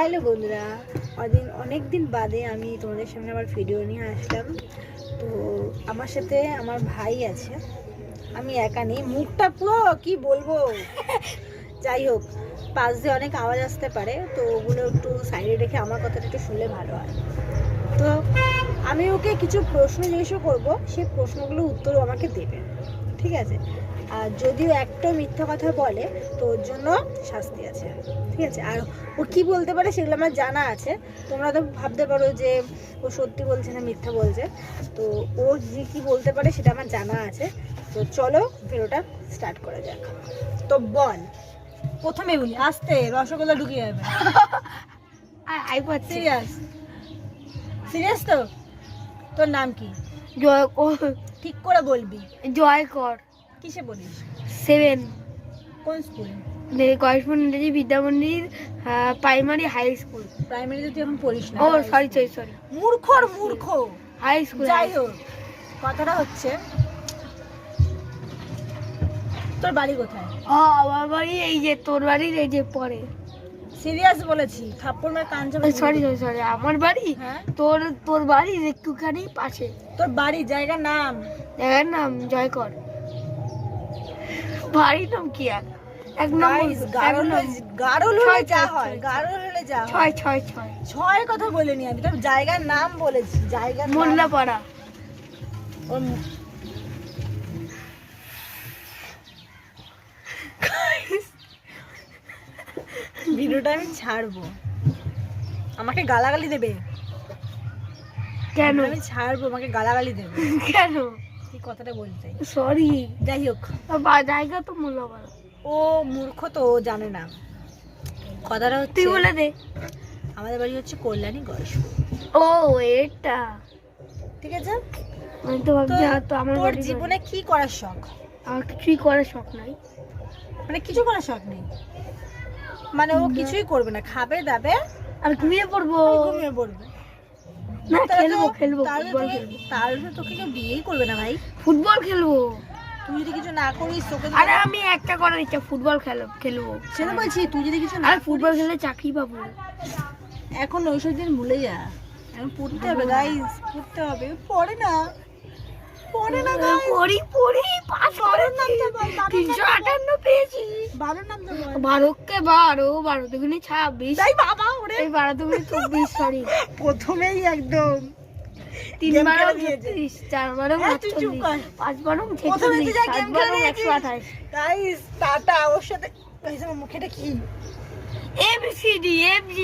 Hello বন্ধুরা, অনেক দিন বাদে আমি তোমাদের সামনে আবার ভিডিও নিয়ে আসলাম। তো আমার সাথে আমার ভাই আছে, আমি একা নেই। মুখটা পুরো কি বলবো, যাই হোক, পাশ দিয়ে অনেক আওয়াজ আসতে পারে, তো ওগুলো একটু সাইডে রেখে আমার কথাটা একটু শুনলে ভালো হয়। তো আমি ওকে কিছু প্রশ্ন জিজ্ঞাসা করবো, সেই প্রশ্নগুলো উত্তরও আমাকে দেবে, ঠিক আছে? আর যদিও একটা মিথ্যা কথা বলে তো ওর জন্য শাস্তি আছে, ঠিক আছে? আর ও কি বলতে পারে সেগুলো আমার জানা আছে। তোমরা তো ভাবতে পারো যে ও সত্যি বলছে না মিথ্যা বলছে, তো ও যে কি বলতে পারে সেটা আমার জানা আছে। তো চলো ভিডিওটা স্টার্ট করা যাক। তো বল, প্রথমে বলি আস্তে, রসগোল্লা ঢুকিয়ে যাবে। সিরিয়াস সিরিয়াস তো? তোর নাম কি? জয়কর। ঠিক করে বলবি। জয়কর। কিসে বলিস? 7 কোন স্কুল? করেসপন্ডেন্ট বিদ্যা মন্দির প্রাইমারি হাই স্কুল। প্রাইমারিতে তুই এখন পড়িস না। ও সরি মূর্খ। High school. যাই হোক, কথাটা হচ্ছে তোর বাড়ি কোথায়? আমার বাড়ি এই যে, তোর বাড়ির এই যে পরে। সিরিয়াস বলেছি, থাপ্পড় মার কান চাপা। সরি আমার বাড়ি হ্যাঁ, তোর বাড়ির একটুখানি পাশে। তোর বাড়ি জায়গার নাম? জায়গার নাম জয়কর। বাড়ির নাম কি আর? এক গারল হলে যা হয়, গারল হলে যা হয়। 6 কথা বলিনি আমি, তোর জায়গার নাম বলেছি। জায়গার নাম মোল্লাপাড়া। ওর ভিডিওটা আমি ছাড়বো, আমাকে গালাগালি দেবে। কেন? আমি ছাড়বো, আমাকে গালাগালি দেবে। কেন? এই কথাটা বলতে। সরি। যাই হোক, জায়গা তো মোল্লাপাড়া। ও মূর্খ তো, ও জানে না। কথাটা হচ্ছে, তুই বলে দে। আমাদের বাড়ি হচ্ছে কল্যাণীগঞ্জ। ও এটা ঠিক আছে? আমি তো ভাবছি তো আমার তোর বাড়ি জীবনে কি করার শখ? আমার কিছুই করার শখ নাই। মানে কিছু করার শখ নেই? মানে ও কিছুই করবে না, খাবে দাবে আর ঘুমিয়ে পড়বো। ঘুমিয়ে পড়বে? না, খেলবো তাহলে তোকে কেউ বিয়েই করবে না ভাই। ফুটবল খেলবো। তুই যদি কিছু না করিস তোকে। আরে আমি একটা করার ইচ্ছা, ফুটবল খেলবো। সেটা বলছি, তুই যদি কিছু না আরে ফুটবল খেললে চাকরি পাবো। এখন ওইসব দিন ভুলে যা, এখন পড়তে হবে গাইস, পড়তে হবে। পড়ে না পড়ি পাস করেছি। 358 পেয়েছি। 12 নাম তো বল। 12 দুগুণে 26। তাই বাবা, ওরে এই 12 দুগুণে 24। সরি, প্রথমেই একদম 3 12 36, 4 12 38, 5 12 46, 7 12 128। Guys tata. ওর সাথে গাইস আমার মুখেটা কি ABCD FG